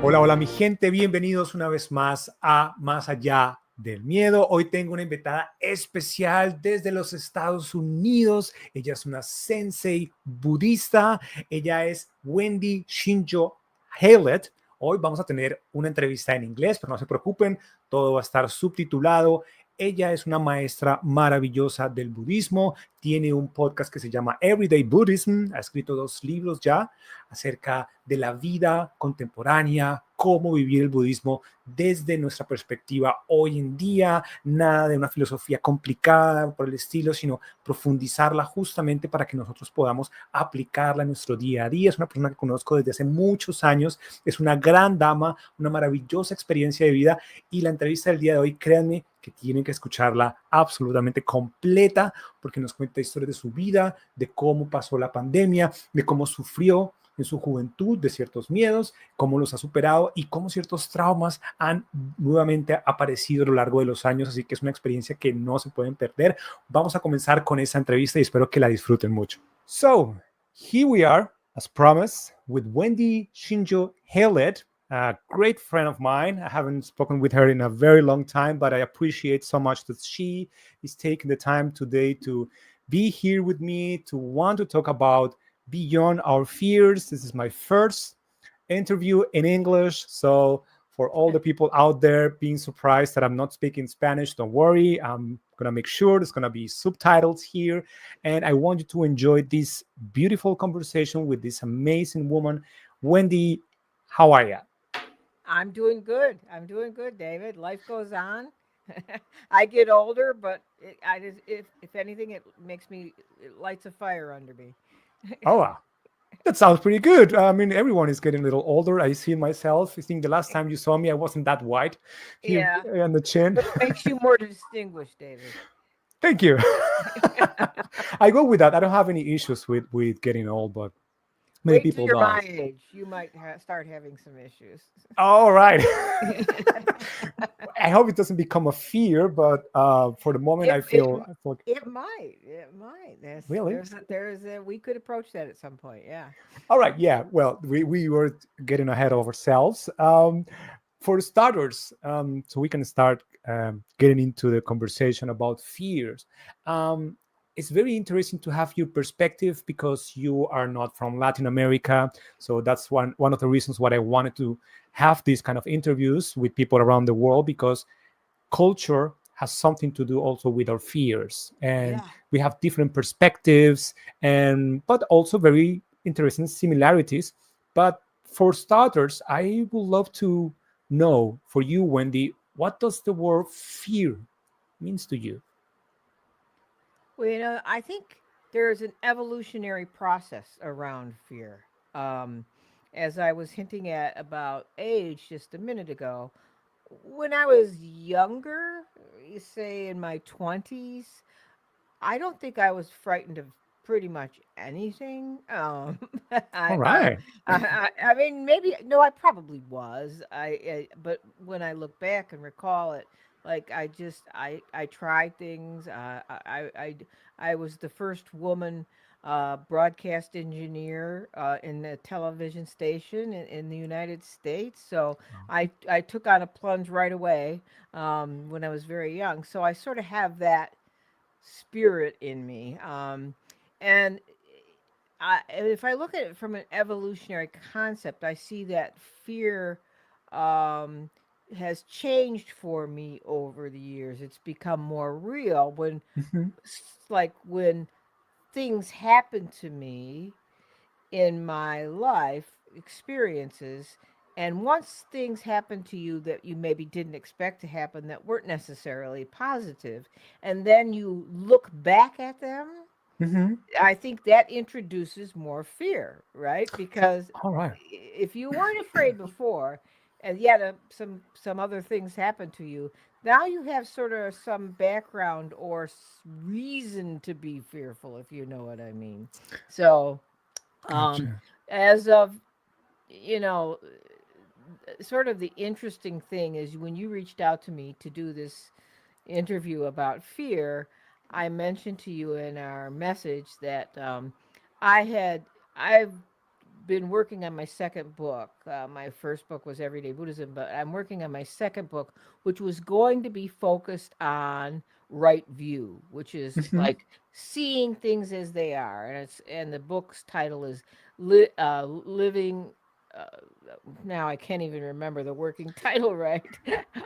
Hola, hola mi gente, bienvenidos una vez más a Más allá del miedo. Hoy tengo una invitada especial desde los Estados Unidos. Ella es una Sensei budista. Ella es Wendy Shinyo Haylett. Hoy vamos a tener una entrevista en inglés, pero no se preocupen, todo va a estar subtitulado. Ella es una maestra maravillosa del budismo, tiene un podcast que se llama Everyday Buddhism, ha escrito 2 libros ya acerca de la vida contemporánea, cómo vivir el budismo desde nuestra perspectiva hoy en día, nada de una filosofía complicada por el estilo, sino profundizarla justamente para que nosotros podamos aplicarla en nuestro día a día. Es una persona que conozco desde hace muchos años, es una gran dama, una maravillosa experiencia de vida y la entrevista del día de hoy, créanme que tienen que escucharla absolutamente completa porque nos cuenta historias de su vida, de cómo pasó la pandemia, de cómo sufrió en su juventud de ciertos miedos, cómo los ha superado y cómo ciertos traumas han nuevamente aparecido a lo largo de los años. Así que es una experiencia que no se pueden perder. Vamos a comenzar con esa entrevista y espero que la disfruten mucho. So, here we are, as promised, with Wendy Shinyo Haylett, a great friend of mine. I haven't spoken with her in a very long time, but I appreciate so much that she is taking the time today to be here with me, to want to talk about beyond our fears. This is my first interview in English. So for all the people out there being surprised that I'm not speaking Spanish, don't worry. I'm going to make sure there's going to be subtitles here. And I want you to enjoy this beautiful conversation with this amazing woman. Wendy, how are you? I'm doing good. I'm doing good, David. Life goes on. I get older, but if anything, it makes me it lights a fire under me. Oh, wow. That sounds pretty good. I mean, everyone is getting a little older. I see myself. I think the last time you saw me, I wasn't that white here Yeah, on the chin. but it makes you more distinguished, David. Thank you. I go with that. I don't have any issues with getting old, but many Wait till people you're my does. age. You might start having some issues. All right. I hope it doesn't become a fear, but for the moment, it, I it feel, I feel like, it might. It might. really. We could approach that at some point. Yeah. All right. Yeah. Well, we were getting ahead of ourselves. For starters, so we can start getting into the conversation about fears. Um, it's very interesting to have your perspective because you are not from Latin America. So that's one of the reasons why I wanted to have these kind of interviews with people around the world because culture has something to do also with our fears and Yeah. we have different perspectives and but also very interesting similarities. But for starters, I would love to know for you, Wendy, what does the word fear means to you? Well, I think there's an evolutionary process around fear. Um, as I was hinting at about age just a minute ago, when I was younger, you say in my 20s, I don't think I was frightened of pretty much anything. All I, I, right. I mean, maybe no, I probably was. But when I look back and recall it, like I tried things. I was the first woman broadcast engineer in a television station in the United States. So I took on a plunge right away when I was very young. So I sort of have that spirit in me. And if I look at it from an evolutionary concept, I see that fear um, has changed for me over the years. It's become more real Mhm. like when things happen to me in my life experiences. And once things happen to you that you maybe didn't expect to happen that weren't necessarily positive, and then you look back at them, Mhm. I think that introduces more fear, right? Because All right. if you weren't afraid before, and yet some other things happen to you, now you have sort of some background or reason to be fearful, if you know what I mean. So, um, Gotcha. as of you know, sort of the interesting thing is when you reached out to me to do this interview about fear, I mentioned to you in our message that I had I've been working on my second book. My first book was Everyday Buddhism, but I'm working on my second book, which was going to be focused on right view, which is Mhm. like seeing things as they are. And the book's title is Living. Uh, Now I can't even remember the working title right.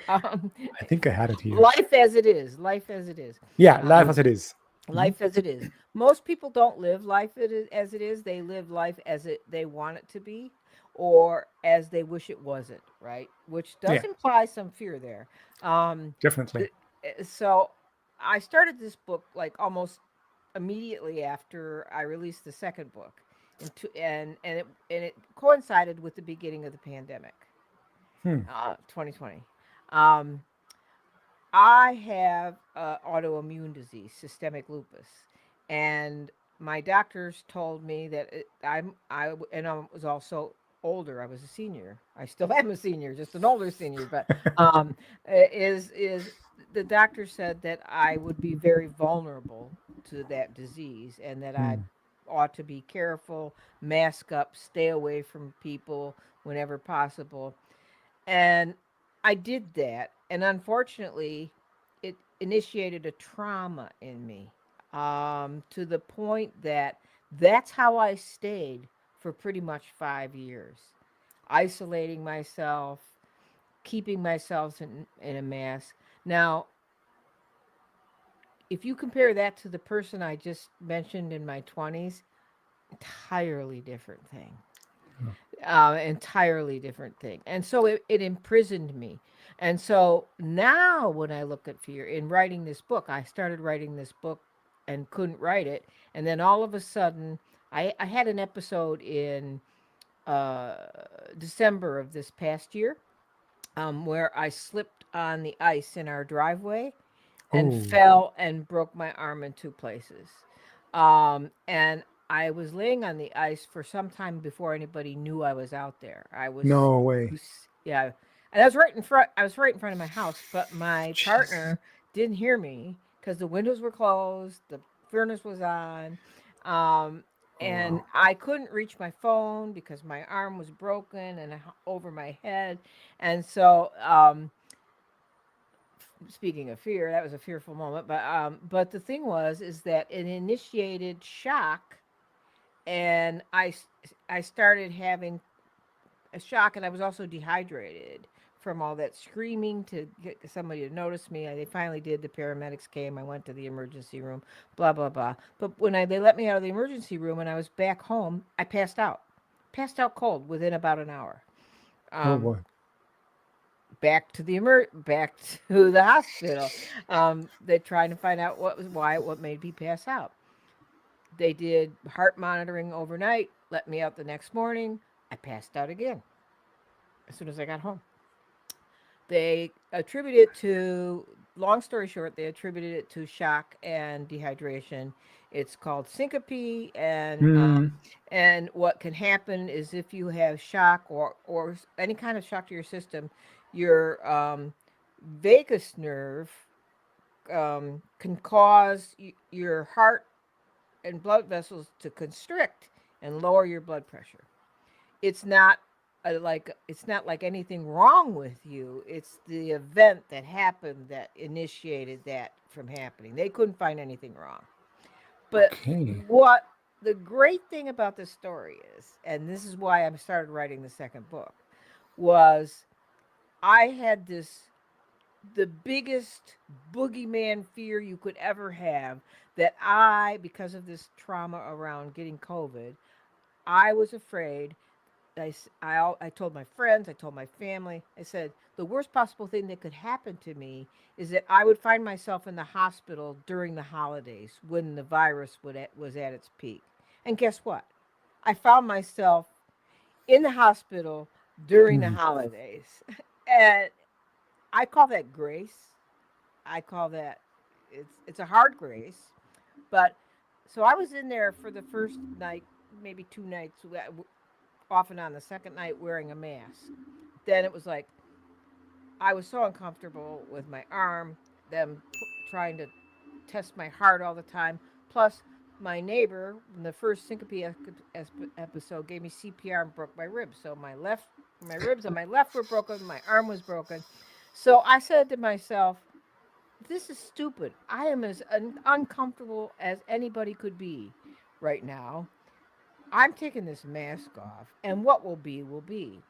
um, I think I had it here. Life as it is. Life as it is. Yeah, life Um, as it is. Mhm. Life as it is. Most people don't live life as it is. They live life as they want it to be, or as they wish it wasn't. Right, which does Yeah, imply some fear there. Um, definitely. so I started this book like almost immediately after I released the second book, and it coincided with the beginning of the pandemic, Hmm. 2020. Um, I have autoimmune disease, systemic lupus, and my doctors told me that and I was also older. I was a senior. I still am a senior, just an older senior. But is the doctor said that I would be very vulnerable to that disease, and that I Hmm. ought to be careful, mask up, stay away from people whenever possible. And I did that. And unfortunately, it initiated a trauma in me, to the point that that's how I stayed for pretty much 5 years, isolating myself, keeping myself in a mask. Now, if you compare that to the person I just mentioned in my 20s, entirely different thing. Entirely different thing. And so it imprisoned me. And so now when I look at fear in writing this book, I started writing this book and couldn't write it. And then all of a sudden, I had an episode in uh, December of this past year, where I slipped on the ice in our driveway and Oh, fell and broke my arm in two places. And I was laying on the ice for some time before anybody knew I was out there. no way. Yeah, and I was right in front. I was right in front of my house, but my Jeez. partner didn't hear me because the windows were closed, the furnace was on, um, Oh, and wow. I couldn't reach my phone because my arm was broken and over my head, and so speaking of fear, that was a fearful moment. But the thing was, is that it initiated shock, and I started having a shock, and I was also dehydrated from all that screaming to get somebody to notice me. They finally did. The paramedics came. I went to the emergency room. Blah blah blah. But when they let me out of the emergency room and I was back home, I passed out cold within about an hour. Oh Um, boy. back to the hospital. They're trying to find out what made me pass out. They did heart monitoring overnight, let me out the next morning. I passed out again as soon as I got home. They attributed it to, long story short, they attributed it to shock and dehydration. It's called syncope, Hmm. and what can happen is if you have shock or any kind of shock to your system, your vagus nerve can cause your heart and blood vessels to constrict and lower your blood pressure. It's not it's not like anything wrong with you. It's the event that happened that initiated that from happening. They couldn't find anything wrong. But Okay. what the great thing about this story is, and this is why I started writing the second book, was I had the biggest boogeyman fear you could ever have, that because of this trauma around getting COVID, I was afraid. I told my friends, I told my family, I said, the worst possible thing that could happen to me is that I would find myself in the hospital during the holidays when the virus was at its peak. And guess what? I found myself in the hospital during the Hmm. holidays. And I call that grace. I call that, it's a hard grace, but so I was in there for the first night, maybe two nights, off and on. The second night wearing a mask. Then it was like I was so uncomfortable with my arm, them trying to test my heart all the time. Plus, my neighbor in the first syncope episode gave me CPR and broke my ribs. So my ribs on my left were broken, my arm was broken. So I said to myself, this is stupid. I am as uncomfortable as anybody could be right now. I'm taking this mask off, and what will be will be.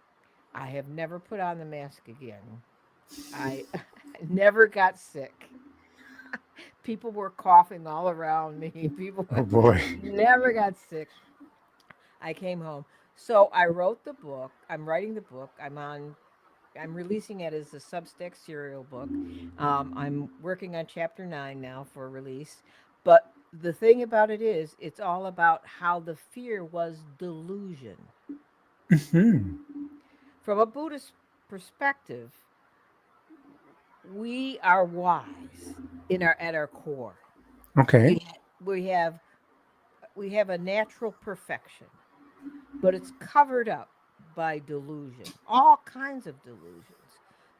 I have never put on the mask again. I never got sick. People were coughing all around me. People Oh boy. never got sick. I came home. So I wrote the book. I'm writing the book. I'm releasing it as a Substack serial book. I'm working on chapter 9 now for release. But the thing about it is, it's all about how the fear was delusion. Mhm. From a Buddhist perspective, we are wise at our core. Okay. We have a natural perfection, but it's covered up by delusion, all kinds of delusions.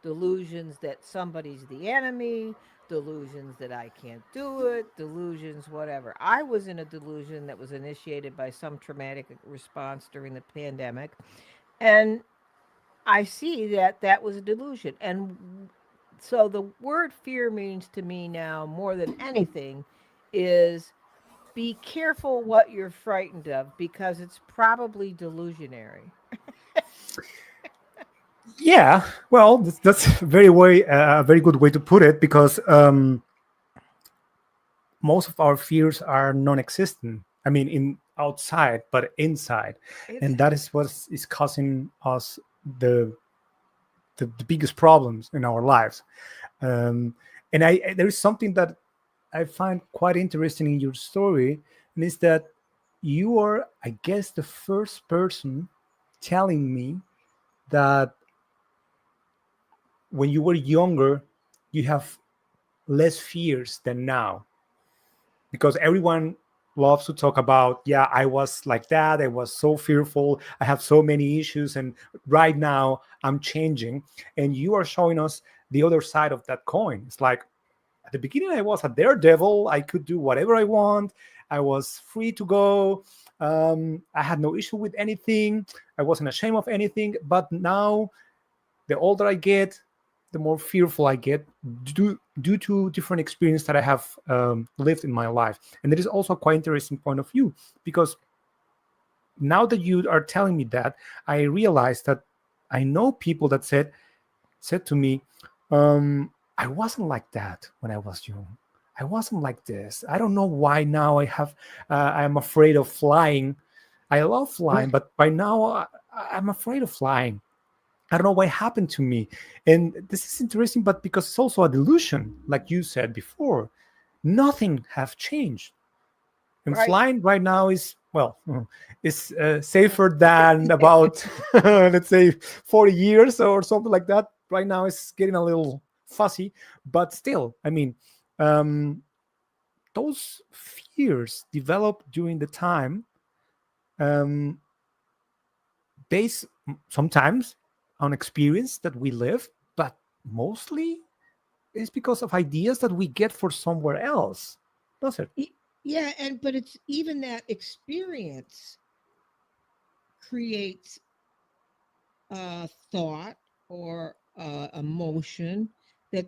Delusions that somebody's the enemy, delusions that I can't do it, delusions, whatever. I was in a delusion that was initiated by some traumatic response during the pandemic. And I see that that was a delusion. And so the word fear means to me now more than anything is be careful what you're frightened of because it's probably delusionary. Yeah. Well, that's a very good way to put it because most of our fears are non-existent. I mean, in outside, but inside, It's and that is what is causing us the the biggest problems in our lives. Um, and there is something that I find quite interesting in your story, and is that you are, I guess, the first person telling me that when you were younger, you have less fears than now, because everyone loves to talk about, yeah, I was like that, I was so fearful, I have so many issues, and right now I'm changing. And you are showing us the other side of that coin. It's like, at the beginning I was a daredevil, I could do whatever I want, I was free to go, I had no issue with anything, I wasn't ashamed of anything. But now, the older I get, the more fearful I get, due to different experience that I have lived in my life. And it is also a quite interesting point of view, because now that you are telling me that, I realize that I know people that said to me, I wasn't like that when I was young. I wasn't like this. I don't know why now I'm afraid of flying. I love flying, but by now I'm afraid of flying. I don't know what happened to me. And this is interesting, but because it's also a delusion, like you said before, nothing have changed. And right. flying right now is, well, is safer than about, let's say, 40 years or something like that. Right now it's getting a little fussy, but still, I mean, um, those fears developed during the time, um, based sometimes on experience that we live, but mostly it's because of ideas that we get for somewhere else, does it? Yeah, and but it's even that experience creates a thought or emotion that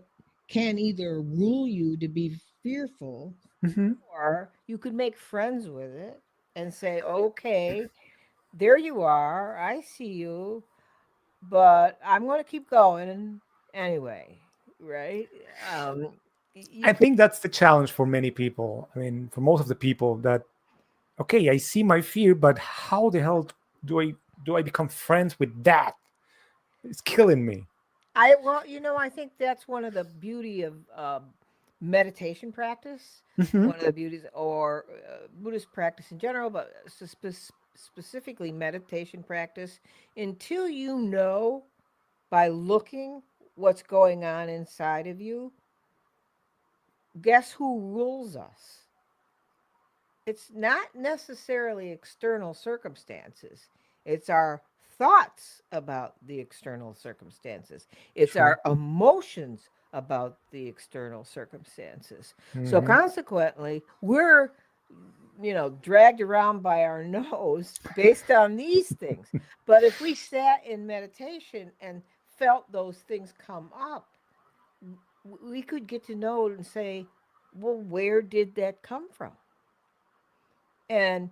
can either rule you to be fearful. Mm-hmm. Or you could make friends with it and say, okay, there you are. I see you, but I'm going to keep going anyway. Right? You I could, think that's the challenge for many people. I mean, for most of the people, that okay, I see my fear, but how the hell do I become friends with that? It's killing me. well, I think that's one of the beauty of meditation practice, Mm-hmm. one of the beauties, or Buddhist practice in general, but specifically meditation practice. Until you know by looking what's going on inside of you, guess who rules us? It's not necessarily external circumstances. It's our thoughts about the external circumstances. It's True. our emotions about the external circumstances. So Mm-hmm. consequently, we're dragged around by our nose based on these things. But if we sat in meditation and felt those things come up, we could get to know and say, well, where did that come from? And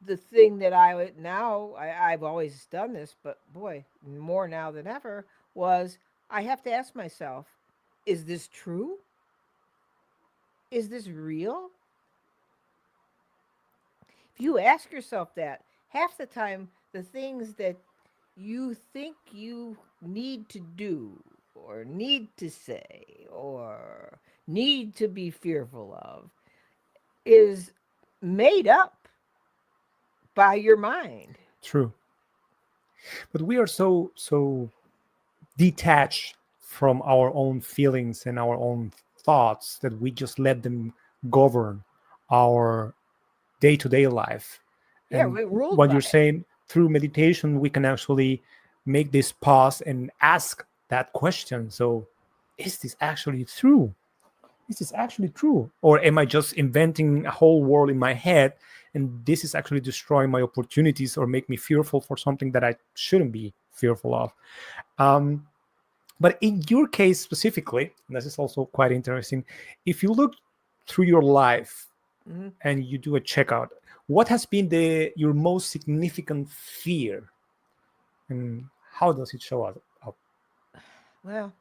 the thing that I've always done this, but boy, more now than ever, was I have to ask myself, is this true? Is this real? If you ask yourself that, half the time, the things that you think you need to do or need to say or need to be fearful of is made up by your mind. True. But we are so detached from our own feelings and our own thoughts that we just let them govern our day-to-day life. Yeah, And we're ruled what by you're it. saying, through meditation, we can actually make this pause and ask that question. So, is this actually true? Is this actually true? Or am I just inventing a whole world in my head, and this is actually destroying my opportunities or make me fearful for something that I shouldn't be fearful of? Um, but in your case specifically, and this is also quite interesting, if you look through your life Mhm. and you do a checkout, what has been your most significant fear, and how does it show up? Well,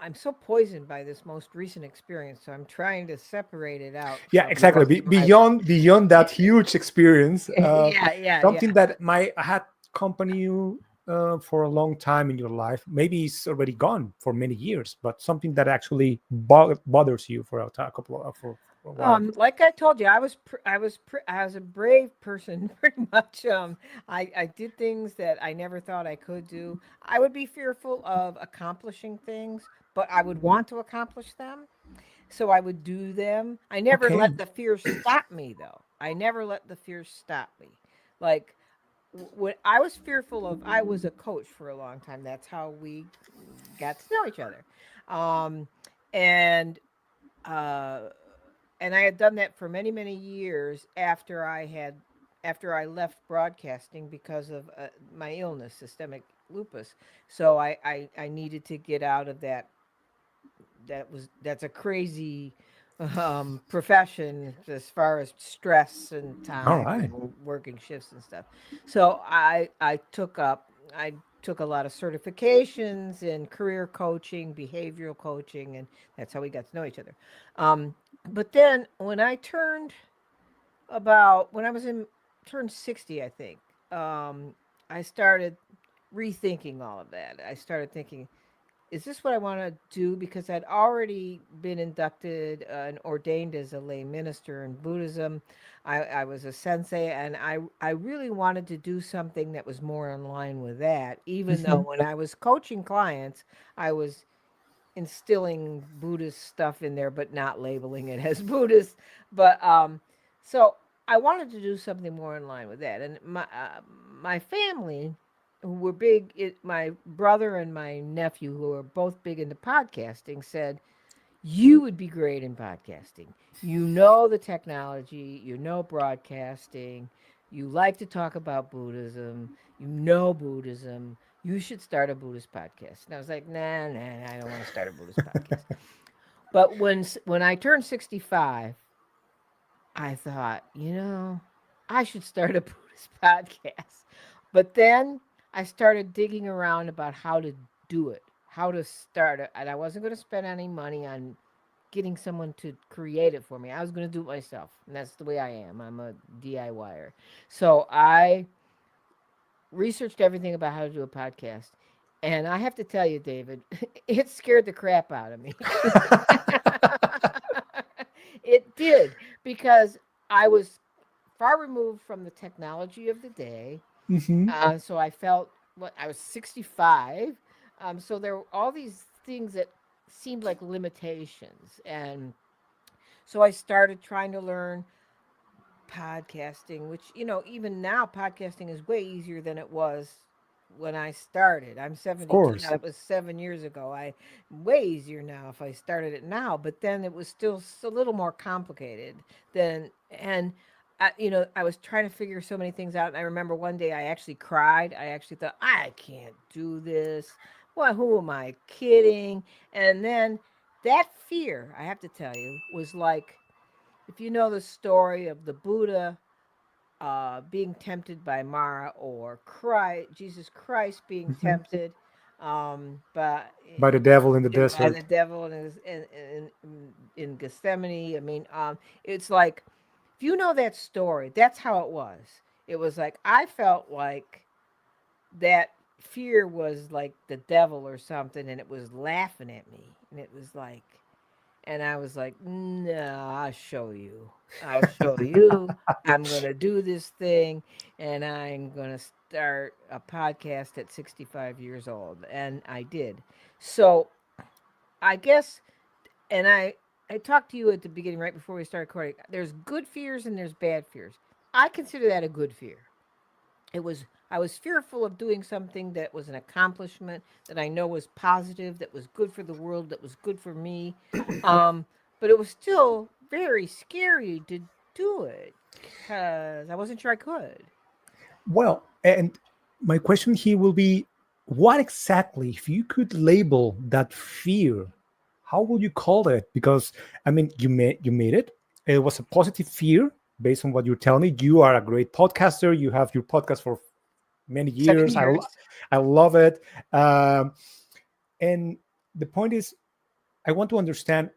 I'm so poisoned by this most recent experience, so I'm trying to separate it out Yeah, from the exactly. rest of my Beyond that huge experience, yeah, yeah, something yeah. that might had accompany you for a long time in your life. Maybe it's already gone for many years, but something that actually bothers you for for a while. Like I told you, I was a brave person, pretty much. I did things that I never thought I could do. I would be fearful of accomplishing things, but I would want to accomplish them, so I would do them. I never Okay. let the fear stop me, though. I never let the fear stop me. Like when I was fearful of, I was a coach for a long time. That's how we got to know each other, um, and. Uh, and I had done that for many, many years after I left broadcasting because of my illness, systemic lupus. So I needed to get out of that. That's a crazy profession as far as stress and All time right. and working shifts and stuff. So I took a lot of certifications in career coaching, behavioral coaching, and that's how we got to know each other. Um, but then when I was in turned 60, I think, I started rethinking all of that. I started thinking, is this what I want to do? Because I'd already been inducted and ordained as a lay minister in Buddhism. I was a sensei, and I really wanted to do something that was more in line with that, even though Mhm. when I was coaching clients, I was instilling Buddhist stuff in there, but not labeling it as Buddhist. But so I wanted to do something more in line with that. And my family, who were big, my brother and my nephew, who are both big into podcasting, said you would be great in podcasting. You know the technology, you know broadcasting, you like to talk about Buddhism, you know Buddhism. You should start a Buddhist podcast. And I was like, nah, I don't want to start a Buddhist podcast. But when I turned 65, I thought, I should start a Buddhist podcast. But then I started digging around about how to do it, how to start it. And I wasn't going to spend any money on getting someone to create it for me. I was going to do it myself. And that's the way I am. I'm a DIYer. So I researched everything about how to do a podcast. And I have to tell you, David, it scared the crap out of me. It did, because I was far removed from the technology of the day. Mhm. So I felt, I was 65. So there were all these things that seemed like limitations. And so I started trying to learn podcasting, which, even now, podcasting is way easier than it was when I started. I'm Of 72 now. course. That was 7 years ago. I way easier now if I started it now, but then it was still a little more complicated than and. I was trying to figure so many things out, and I remember one day I actually cried. I actually thought, I can't do this. Well, who am I kidding? And then that fear, I have to tell you, was like if you know the story of the Buddha being tempted by Mara, or Jesus Christ being Mhm. tempted by By the devil in the by the desert. devil in Gethsemane. I mean, it's like if you know that story, that's how it was. It was like I felt like that fear was like the devil or something, and it was laughing at me, and it was like, and I was like, no, I'll show you. I'll show you. I'm going to do this thing, and I'm going to start a podcast at 65 years old. And I did. So I guess, and I talked to you at the beginning, right before we started recording. There's good fears and there's bad fears. I consider that a good fear. It was I was fearful of doing something that was an accomplishment that I know was positive, that was good for the world, that was good for me. Um, but it was still very scary to do it because I wasn't sure I could. Well, and my question here will be, what exactly, if you could label that fear, how would you call it? Because I mean, you made it. It was a positive fear based on what you're telling me. You are a great podcaster. You have your podcast for many Seven years. years. I love it. Um, and the point is, I want to understand,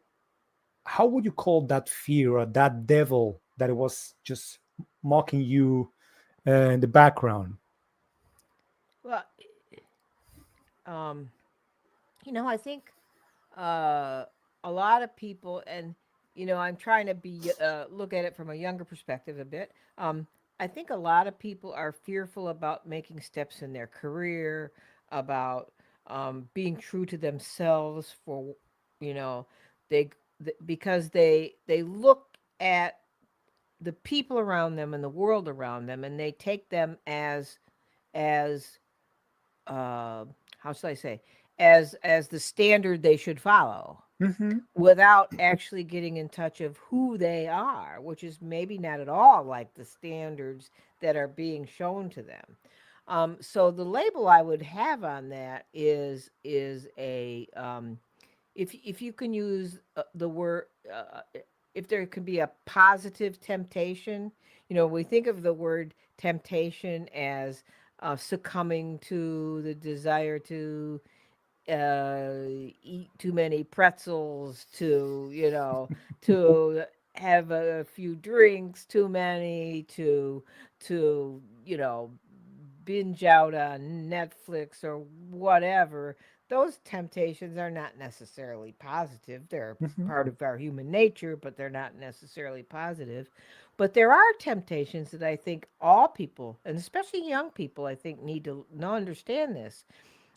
how would you call that fear or that devil that it was just mocking you in the background? Well, um, I think uh, a lot of people, and I'm trying to be look at it from a younger perspective a bit. I think a lot of people are fearful about making steps in their career, about being true to themselves. For you know, they because they look at the people around them and the world around them, and they take them as uh, how should I say, as the standard they should follow Hmm. without actually getting in touch of who they are, which is maybe not at all like the standards that are being shown to them. So the label I would have on that is a if you can use the word if there could be a positive temptation. We think of the word temptation as succumbing to the desire to eat too many pretzels, to have a few drinks too many, to binge out on Netflix or whatever. Those temptations are not necessarily positive. They're Hmm. part of our human nature, but they're not necessarily positive. But there are temptations that I think all people, and especially young people, I think need to understand this.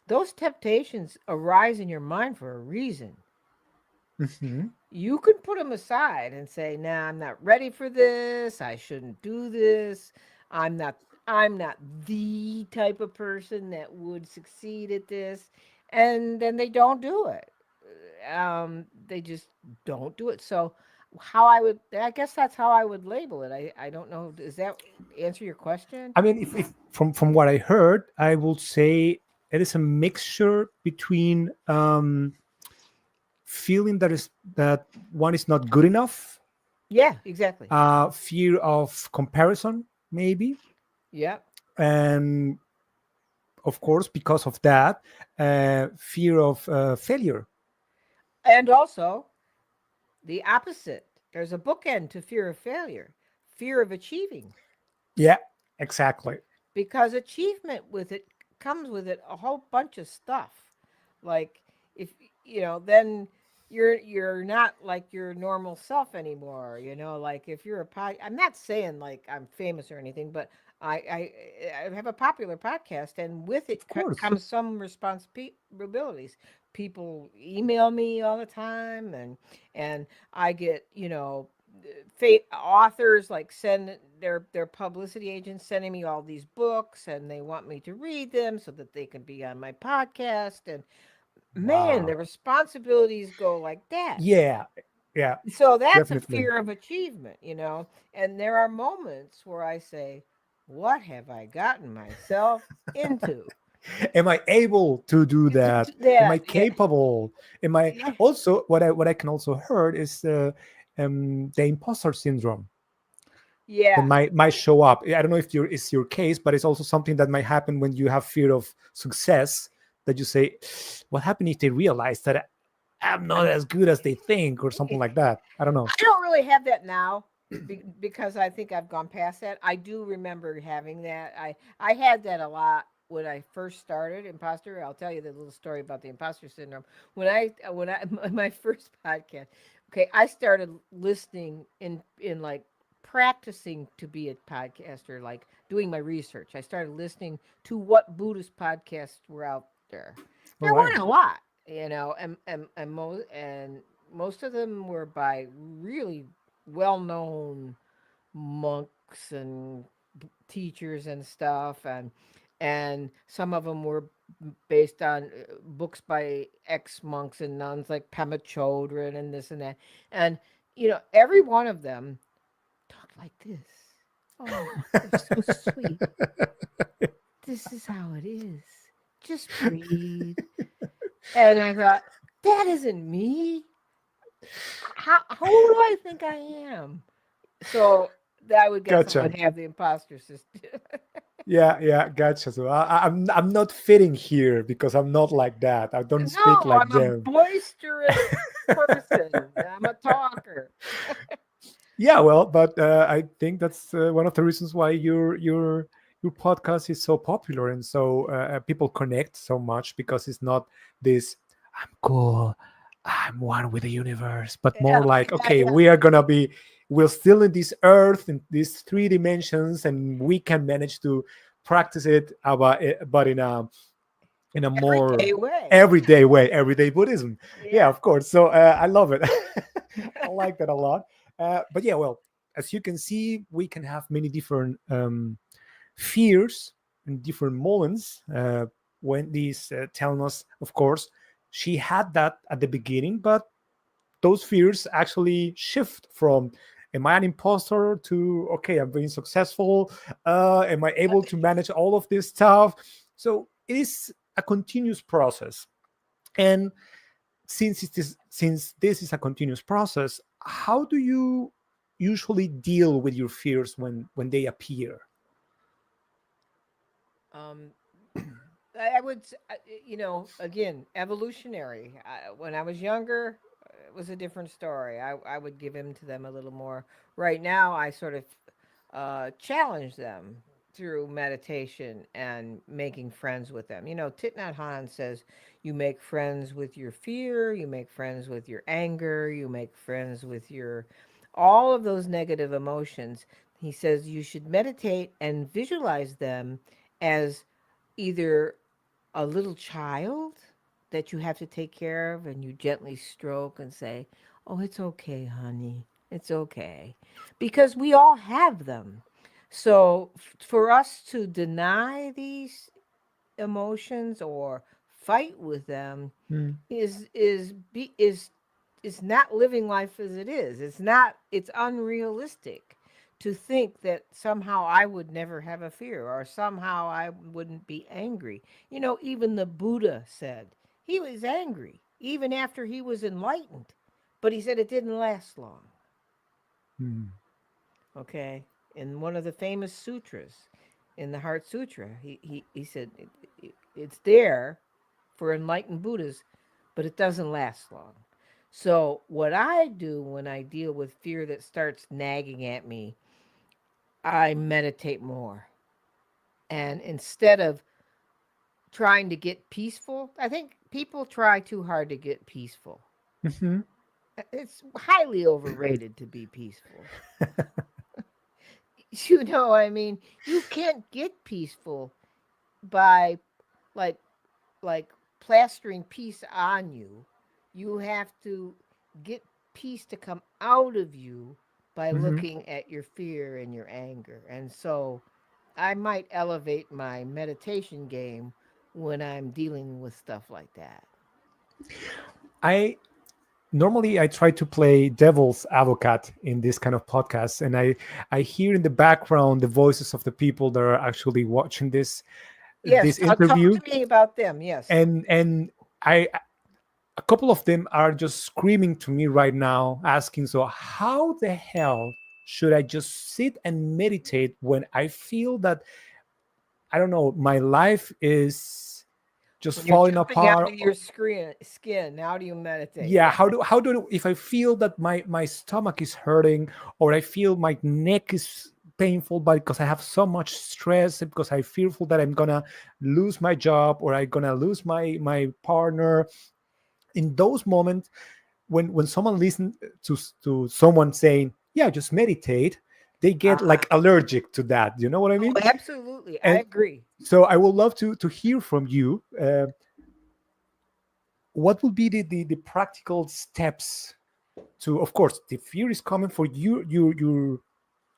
Those temptations arise in your mind for a reason. Hmm. You can put them aside and say, "Nah, I'm not ready for this. I shouldn't do this. I'm not I'm not the type of person that would succeed at this." And then they don't do it. They just don't do it. So I guess that's how I would label it. I don't know. Does that answer your question? I mean, if from what I heard, I would say it is a mixture between feeling that one is not good enough, Yeah, exactly. fear of comparison, maybe, Yeah. and of course, because of that, fear of failure. And also, the opposite. There's a bookend to fear of failure, fear of achieving, Yeah, exactly. because achievement with it comes with it a whole bunch of stuff. Like if then you're not like your normal self anymore. Like if you're I'm not saying like I'm famous or anything, but I have a popular podcast, and with it Of course. comes some responsibilities. People email me all the time, and I get authors like send their publicity agents sending me all these books, and they want me to read them so that they can be on my podcast. And man, Wow. the responsibilities go like that. Yeah. Yeah. So that's a Definitely. fear of achievement, And there are moments where I say, what have I gotten myself into? Am I able to do that? Am I That, yeah, capable? Am I yeah, also what I can also heard is the imposter syndrome that yeah. might show up. I don't know if it's your case, but it's also something that might happen when you have fear of success. That you say, what happened if they realize that I'm not as good as they think, or something like that? I don't know. I don't really have that now because I think I've gone past that. I do remember having that. I had that a lot when I first started imposter. I'll tell you the little story about the imposter syndrome. When I my first podcast, okay, I started listening in like practicing to be a podcaster, like doing my research. I started listening to what Buddhist podcasts were out there. All There right. weren't a lot, and most of them were by really well-known monks and teachers and stuff, and some of them were based on books by ex-monks and nuns like Pema Chodron and this and that. And every one of them talked like this. Oh, they're so sweet. This is how it is. Just breathe. And I thought, that isn't me. Who do I think I am? So I would guess I Gotcha. would have the imposter system. Yeah, gotcha. So I'm not fitting here because I'm not like that. I don't speak No, like I'm a them. boisterous person. I'm a talker. Yeah, well, but I think that's one of the reasons why your podcast is so popular and so people connect so much, because it's not this I'm cool, I'm one with the universe, but more Yeah, like, yeah, okay, yeah. we're still in this earth, in these three dimensions, and we can manage to practice it, but in a more Everyday way. everyday way, everyday Buddhism. Yeah, Yeah. of course. So I love it. I like that a lot. But yeah, well, as you can see, we can have many different fears and different moments. Wendy's telling us, of course, she had that at the beginning, but those fears actually shift from am I an imposter to okay, I'm being successful, am I able to manage all of this stuff? So it is a continuous process. And since this is a continuous process, how do you usually deal with your fears when they appear? Um, I would, again, evolutionary. When I was younger, it was a different story. I would give in to them a little more. Right now, I sort of challenge them through meditation and making friends with them. Thich Nhat Hanh says you make friends with your fear, you make friends with your anger, you make friends with your all of those negative emotions. He says you should meditate and visualize them as either a little child that you have to take care of, and you gently stroke and say, "Oh, it's okay, honey. It's okay." Because we all have them. So for us to deny these emotions or fight with them Mm. is not living life as it is. It's unrealistic to think that somehow I would never have a fear or somehow I wouldn't be angry. Even the Buddha said he was angry even after he was enlightened, but he said it didn't last long. Mm. Okay. In one of the famous sutras, in the Heart Sutra, he said it's there for enlightened Buddhas, but it doesn't last long. So, what I do when I deal with fear that starts nagging at me, I meditate more. And instead of trying to get peaceful, I think people try too hard to get peaceful. Mhm. It's highly overrated to be peaceful. You know what I mean? You can't get peaceful by like like plastering peace on you. You have to get peace to come out of you by Mhm. looking at your fear and your anger. And so I might elevate my meditation game when I'm dealing with stuff like that. I normally I try to play devil's advocate in this kind of podcast, and I hear in the background the voices of the people that are actually watching Yes, this talk interview, to me about them. Yes. and I a couple of them are just screaming to me right now, asking, so how the hell should I just sit and meditate when I feel that, I don't know, my life is just When you're falling jumping out apart? of your skin, how do you meditate? Yeah, Yeah. how do if I feel that my stomach is hurting, or I feel my neck is painful, but because I have so much stress, because I'm fearful that I'm gonna lose my job, or I'm gonna lose my partner. In those moments, when someone listens to someone saying, yeah, just meditate, they get Uh-huh. like allergic to that, you know what I Oh, mean? absolutely. I And agree. so I would love to hear from you, what would be the practical steps to, of course, the fear is coming for you,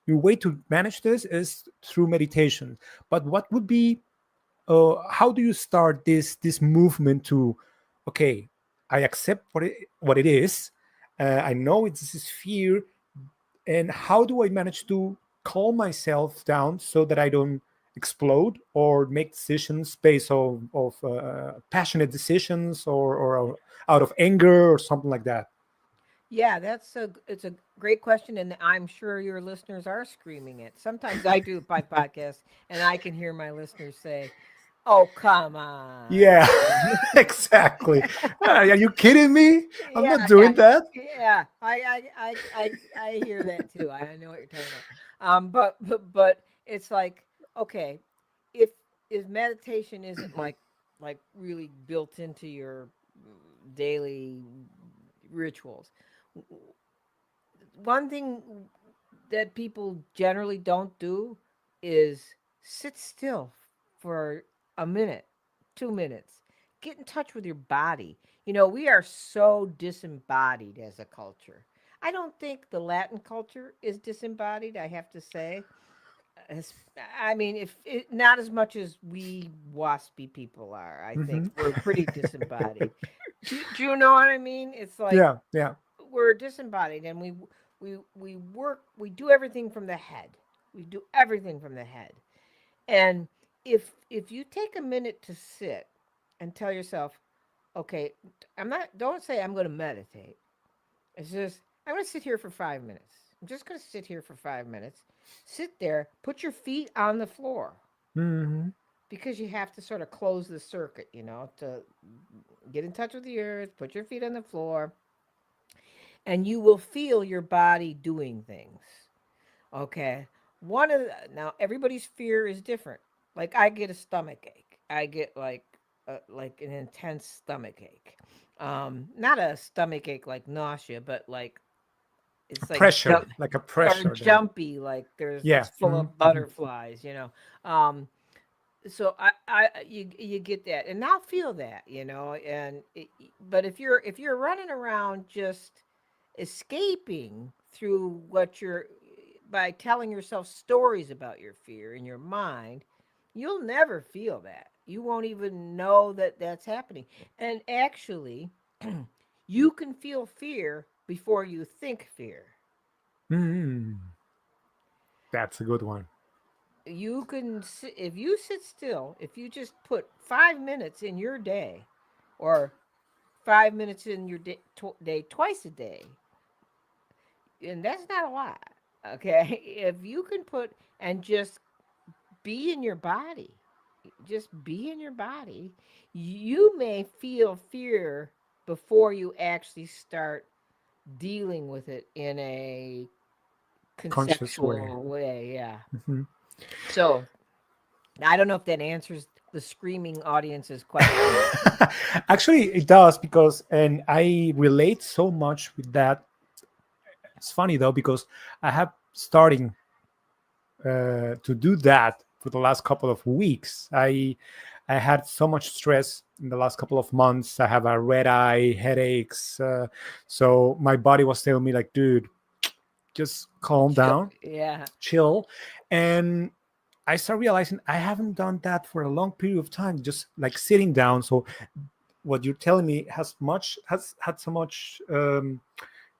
your way to manage this is through meditation, but what would be, how do you start this movement to, okay, I accept what it is, I know it's this is fear, and how do I manage to calm myself down so that I don't explode or make decisions based of passionate decisions, or out of anger or something like that. Yeah, it's a great question, and I'm sure your listeners are screaming it. Sometimes I do my podcast, and I can hear my listeners say, "Oh, come on." Yeah, exactly. Are you kidding me? I'm not Yeah, yeah, doing that. yeah. I hear that too. I know what you're talking about. But it's like, okay, if meditation isn't like really built into your daily rituals, one thing that people generally don't do is sit still for a minute, 2 minutes. Get in touch with your body. You know, we are so disembodied as a culture. I don't think the Latin culture is disembodied, I have to say. As- I mean, if it, not as much as we waspy people are, I think Hmm. we're pretty disembodied. Do you know what I mean? It's like Yeah, yeah. we're disembodied, and we do everything from the head. We do everything from the head. And if you take a minute to sit and tell yourself, okay, I'm not don't say I'm going to meditate. It's just I'm going to sit here for 5 minutes. I'm just going to sit here for 5 minutes. Sit there, put your feet on the floor, Hmm. because you have to sort of close the circuit, to get in touch with the earth, put your feet on the floor, and you will feel your body doing things. Okay. Now everybody's fear is different. Like I get a stomach ache. I get like an intense stomach ache. Not a stomach ache like nausea, but like it's like Pressure, like a or pressure there. jumpy, like there's Yeah. it's full Hmm. of butterflies. Um, so you get that, and I'll feel that, but if you're running around just escaping through what you're by telling yourself stories about your fear in your mind, you'll never feel that. You won't even know that that's happening. And actually, you can feel fear before you think fear. Hmm. That's a good one. If you sit still, if you just put 5 minutes in your day, or 5 minutes in your day twice a day, and that's not a lot. Okay. If you can put and just be in your body, just be in your body, you may feel fear before you actually start dealing with it in a Conscious way. conceptual way. Yeah. Hmm. So I don't know if that answers the screaming audience's question. Actually, it does, because, and I relate so much with that. It's funny though, because I have starting to do that for the last couple of weeks. I had so much stress in the last couple of months. I have a red eye, headaches. So my body was telling me, like, dude, just calm down, Yeah. chill. And I start realizing I haven't done that for a long period of time, just like sitting down. So what you're telling me has had so much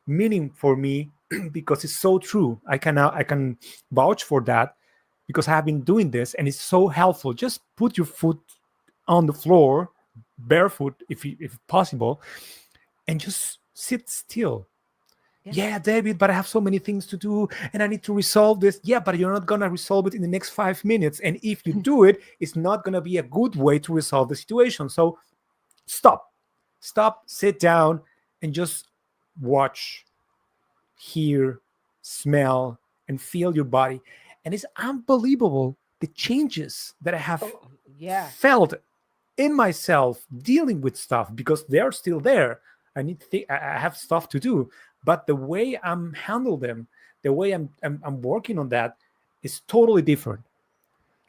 meaning for me because it's so true. I can vouch for that because I have been doing this and it's so helpful. Just put your foot on the floor, barefoot if possible, and just sit still. Yeah, David, but I have so many things to do and I need to resolve this. Yeah, but you're not going to resolve it in the next 5 minutes. And if you do it, it's not going to be a good way to resolve the situation. So stop, sit down, and just watch, hear, smell, and feel your body. And it's unbelievable the changes that I have Oh, yeah. felt in myself dealing with stuff because they're still there. I have stuff to do, but the way I'm handle them, the way I'm working on that is totally different.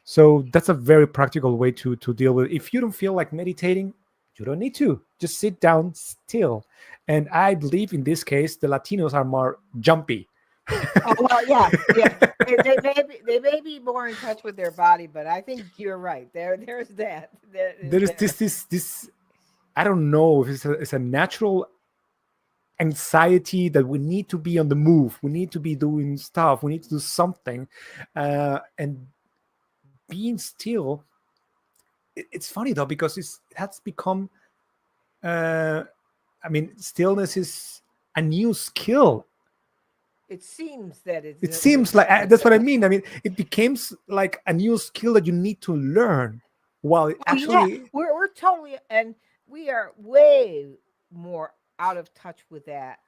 So that's a very practical way to deal with it. If you don't feel like meditating, you don't need to. Just sit down still. And I believe in this case, the Latinos are more jumpy. Oh, well, yeah. They may be more in touch with their body, but I think you're right. There's that. There is this. I don't know if it's a natural anxiety that we need to be on the move. We need to be doing stuff. We need to do something, and being still. It's funny though because it has become. Stillness is a new skill. It seems that it's. It seems like that's what I mean. I mean, it becomes like a new skill that you need to learn. While actually, we're totally, and we are way more out of touch with that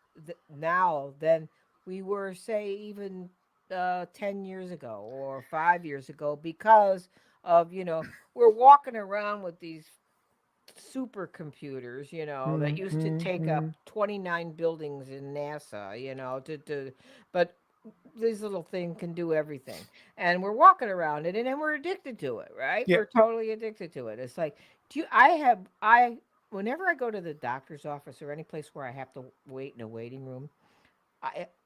now than we were, say, even 10 years ago or 5 years ago, because of we're walking around with these supercomputers, that used to take up 29 buildings in NASA, but this little thing can do everything. And we're walking around it and then we're addicted to it, right? Yeah. We're totally addicted to it. It's like, whenever I go to the doctor's office or any place where I have to wait in a waiting room,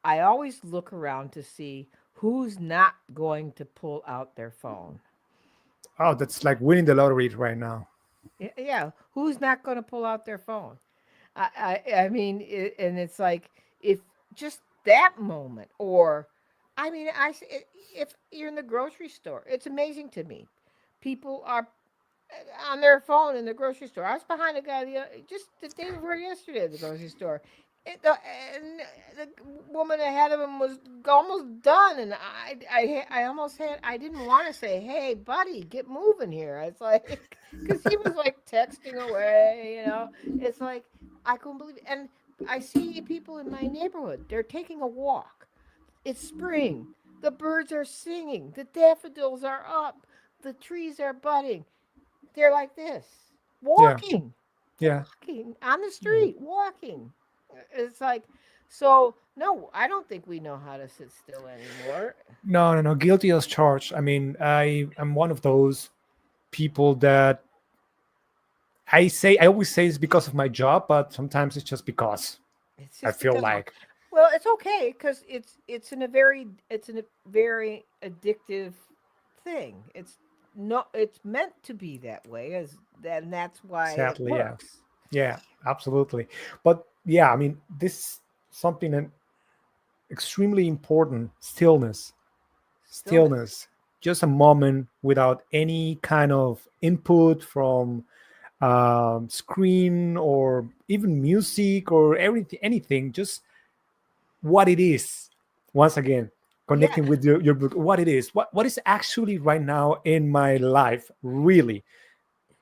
I always look around to see who's not going to pull out their phone. Oh, that's like winning the lottery right now. Yeah, who's not going to pull out their phone? I mean, and it's like, if just that moment, or I mean, if you're in the grocery store, it's amazing to me. People are on their phone in the grocery store. I was behind a guy just the day before yesterday at the grocery store. And the woman ahead of him was almost done, and I almost had, I didn't want to say, "Hey, buddy, get moving here." It's like, because he was like texting away, It's like I couldn't believe it. And I see people in my neighborhood. They're taking a walk. It's spring. The birds are singing. The daffodils are up. The trees are budding. They're like this, walking, Yeah. walking on the street, walking. It's like, so no, I don't think we know how to sit still anymore. No. Guilty as charged. I mean, I am one of those people that I always say it's because of my job, but sometimes it's just because It's I just feel because, like. well, it's okay because it's in a very addictive thing. It's meant to be that way, and that's why it Sadly, yeah. works. Yeah, absolutely. But yeah, I mean, this is something extremely important. Stillness. Just a moment without any kind of input from screen or even music or anything. Just what it is. Once again, connecting with your book, what it is. What is actually right now in my life, really?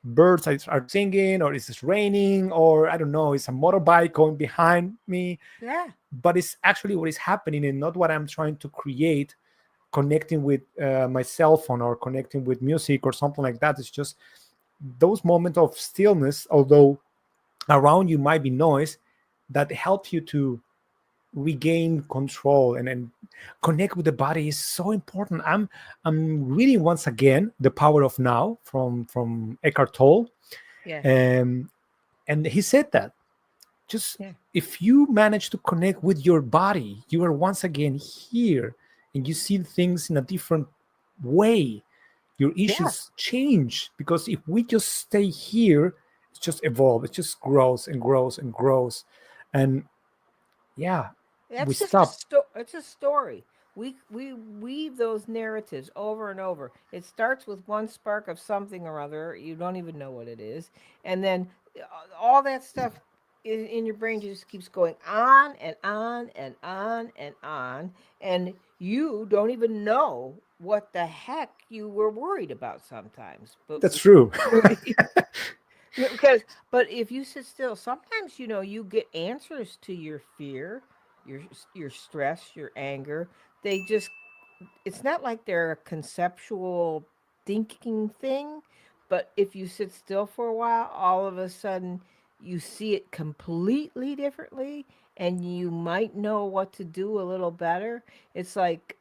Birds are singing, or is it raining, or I don't know, it's a motorbike going behind me. Yeah. But it's actually what is happening and not what I'm trying to create, connecting with my cell phone or connecting with music or something like that. It's just those moments of stillness, although around you might be noise, that help you to regain control and connect with the body is so important. I'm reading once again The Power of Now from Eckhart Tolle. Yeah. And he said that just Yeah. if you manage to connect with your body, you are once again here and you see things in a different way. Your issues change, because if we just stay here, it just evolves, it just grows and grows and grows. And yeah, we That's just stop. it's a story. We weave those narratives over and over. It starts with one spark of something or other. You don't even know what it is, and then all that stuff in your brain just keeps going on and on and on and on, and you don't even know what the heck you were worried about sometimes. But That's true. because but if you sit still, sometimes you get answers to your fear, your stress, your anger. They just It's not like they're a conceptual thinking thing, but if you sit still for a while, all of a sudden you see it completely differently, and you might know what to do a little better. It's like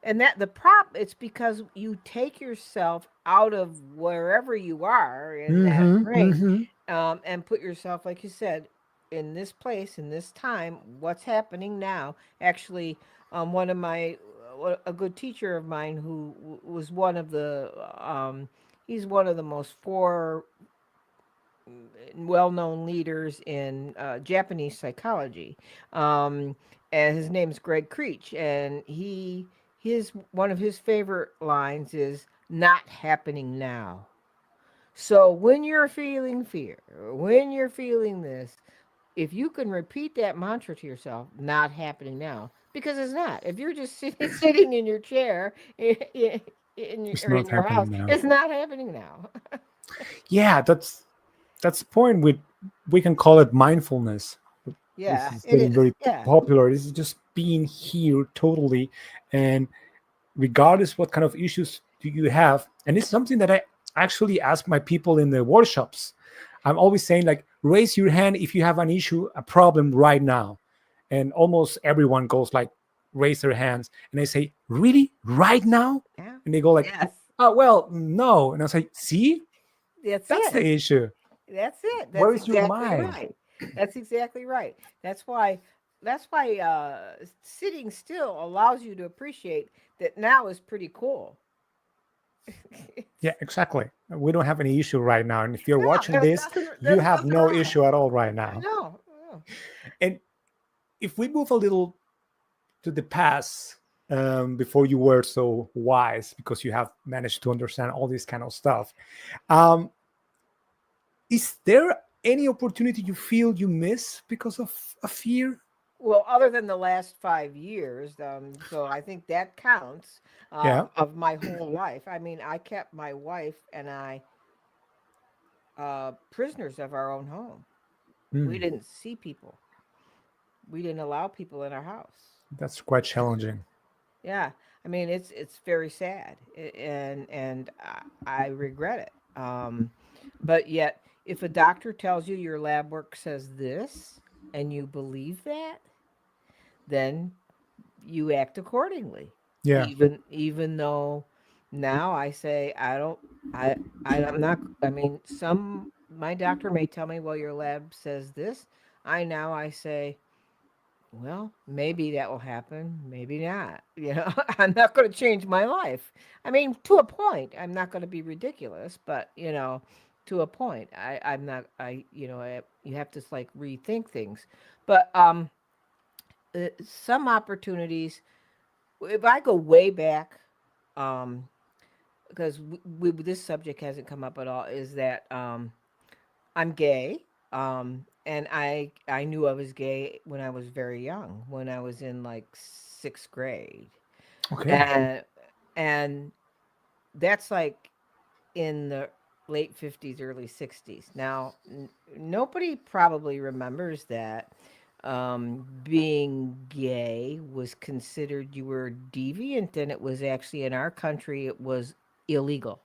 and that the prop it's because you take yourself out of wherever you are in that Mm-hmm, brain, mm-hmm. and put yourself, like you said, in this place, in this time, what's happening now. Actually, one of my a good teacher of mine who was one of the he's one of the most well-known leaders in Japanese psychology, um, and his name's Greg Creech, and his one of his favorite lines is "not happening now." So when you're feeling fear, when you're feeling this, if you can repeat that mantra to yourself, "not happening now," because it's not. If you're just sitting in your chair It's or in not your house, happening now. it's not happening now. Yeah, that's the point. With we can call it mindfulness. This Yeah, is it getting is. very Yeah, popular. This is just being here totally, and regardless what kind of issues do you have. And it's something that I actually ask my people in the workshops. I'm always saying, like, raise your hand if you have an issue, a problem right now. And almost everyone goes like, raise their hands. And I say, really, right now? yeah, And they go like, yes. oh, well, no. And I say, see, That's that's it. the issue. That's it. Where That's is your exactly mind? right. That's exactly right. That's why. That's why sitting still allows you to appreciate that now is pretty cool. Yeah, exactly. We don't have any issue right now. And if you're No, watching this, you there's have nothing no wrong. issue at all right I now. know. And if we move a little to the past, before you were so wise, because you have managed to understand all this kind of stuff, um, is there any opportunity you feel you miss because of a fear? Well, other than the last 5 years, so I think that counts, Yeah. of my whole life. I mean, I kept my wife and I prisoners of our own home. We Mm, didn't see people. We didn't allow people in our house. that's quite challenging. Yeah, I mean, it's very sad, and I regret it. But yet, if a doctor tells you your lab work says this, and you believe that, then you act accordingly. Yeah. Even though now I say I don't I'm not. I mean, some my doctor may tell me, well, your lab says this. I say, well, maybe that will happen, maybe not. I'm not going to change my life. I mean, to a point, I'm not going to be ridiculous, but to a point, I'm not. You have to like rethink things, but some opportunities. If I go way back, um, because this subject hasn't come up at all, is that I'm gay, and I knew I was gay when I was very young, when I was in like sixth grade, Okay. and and that's like in the late 50s, early 60s. Now, nobody probably remembers that being gay was considered you were deviant, and it was actually in our country it was illegal.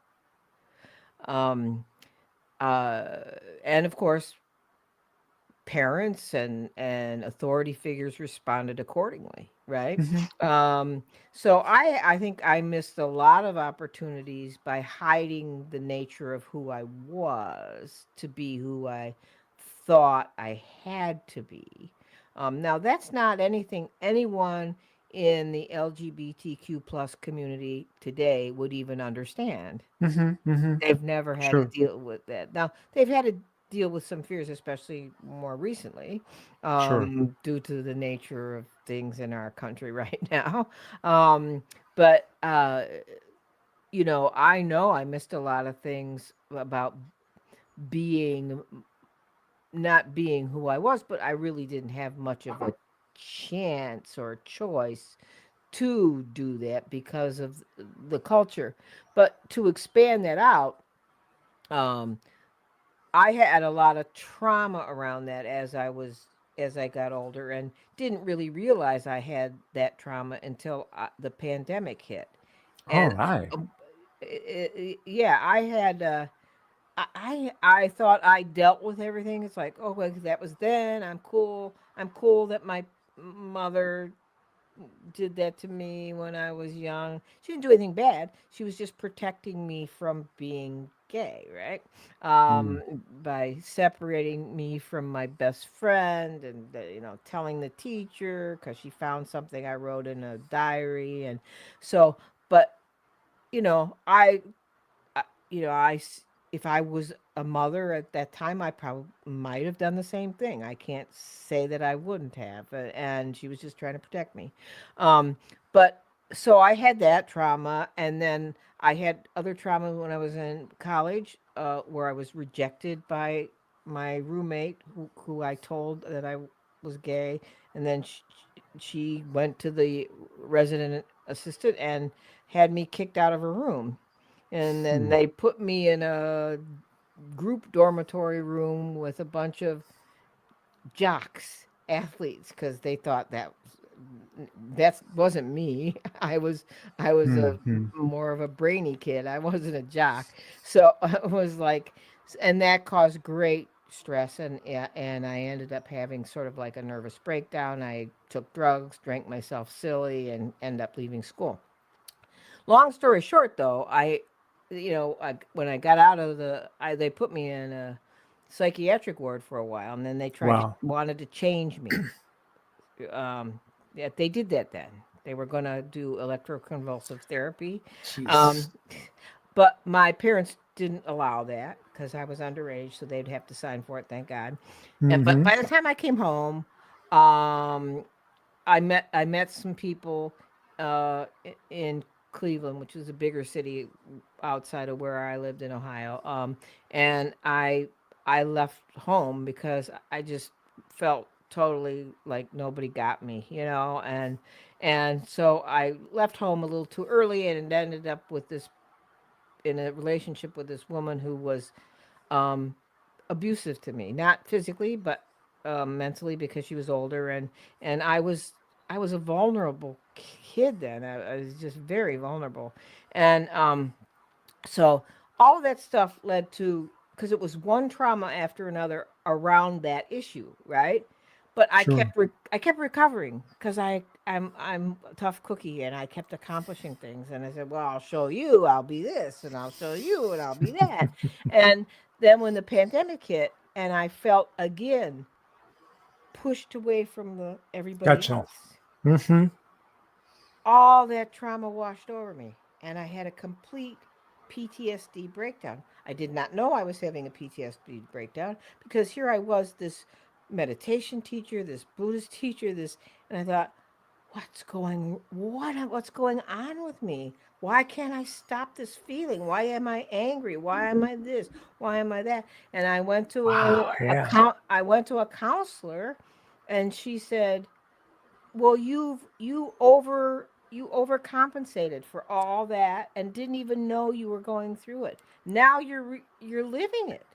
Um, uh, and of course, parents and authority figures responded accordingly, right? Hmm. um so I think I missed a lot of opportunities by hiding the nature of who I was to be who I thought I had to be. Now, that's not anything anyone in the LGBTQ plus community today would even understand. They've never had to Sure. deal with that. Now, they've had to deal with some fears, especially more recently, Sure. due to the nature of things in our country right now. But I know I missed a lot of things about being not being who I was, but I really didn't have much of a chance or choice to do that because of the culture. But to expand that out, um, I had a lot of trauma around that as I got older, and didn't really realize I had that trauma until the pandemic hit. All And right. yeah, I had I thought I dealt with everything. It's like, oh, well, that was then. I'm cool. I'm cool that my mother did that to me when I was young. She didn't do anything bad. She was just protecting me from being gay, right? Mm. By separating me from my best friend, and telling the teacher because she found something I wrote in a diary. And so, but you know, I you know, if I was a mother at that time, I probably might have done the same thing. I can't say that I wouldn't have, and she was just trying to protect me. Um, but so I had that trauma, and then I had other trauma when I was in college, where I was rejected by my roommate, who I told that I was gay, and then she went to the resident assistant and had me kicked out of her room. And then Hmm. they put me in a group dormitory room with a bunch of jocks, athletes, because they thought that wasn't me. I was a Hmm. more of a brainy kid. I wasn't a jock. So it was like, and that caused great stress, and I ended up having sort of like a nervous breakdown. I took drugs, drank myself silly, and ended up leaving school. Long story short, though, when I got out of they put me in a psychiatric ward for a while, and then they Wow. wanted to change me. Yeah, they did that then. They were going to do electroconvulsive therapy. Um, Jesus. but my parents didn't allow that because I was underage, so they'd have to sign for it, thank God. But Hmm. by the time I came home, um, I met some people in Cleveland, which is a bigger city outside of where I lived in Ohio. And I left home because I just felt totally like nobody got me, and so I left home a little too early, and it ended up with this in a relationship with this woman who was um, abusive to me, not physically, but mentally, because she was older, and I was a vulnerable kid then. I was just very vulnerable, and so all of that stuff led to, because it was one trauma after another around that issue, right? But Sure. I kept recovering because I'm a tough cookie, and I kept accomplishing things, and I said, well, I'll show you, I'll be this, and I'll show you, and I'll be that. And then when the pandemic hit, and I felt again pushed away from the everybody Gotcha. else, Hmm. all that trauma washed over me, and I had a complete PTSD breakdown. I did not know I was having a PTSD breakdown because here I was, this meditation teacher, this Buddhist teacher, and I thought, what's going on with me? Why can't I stop this feeling? Why am I angry? Why am I this? Why am I that? And I went to Wow. Yeah. I went to a counselor, and she said, well, you overcompensated for all that and didn't even know you were going through it. Now you're living it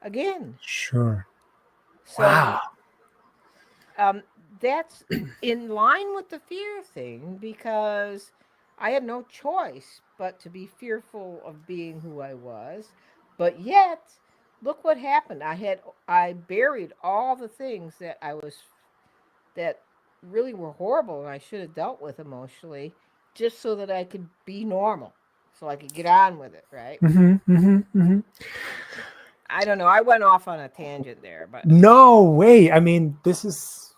again. Sure. So Wow. um, that's in line with the fear thing, because I had no choice but to be fearful of being who I was. But yet, look what happened. I buried all the things that really were horrible and I should have dealt with emotionally, just so that I could be normal, so I could get on with it, right? Hmm. Hmm. Hmm. I don't know. I went off on a tangent there, but No way. I mean, this is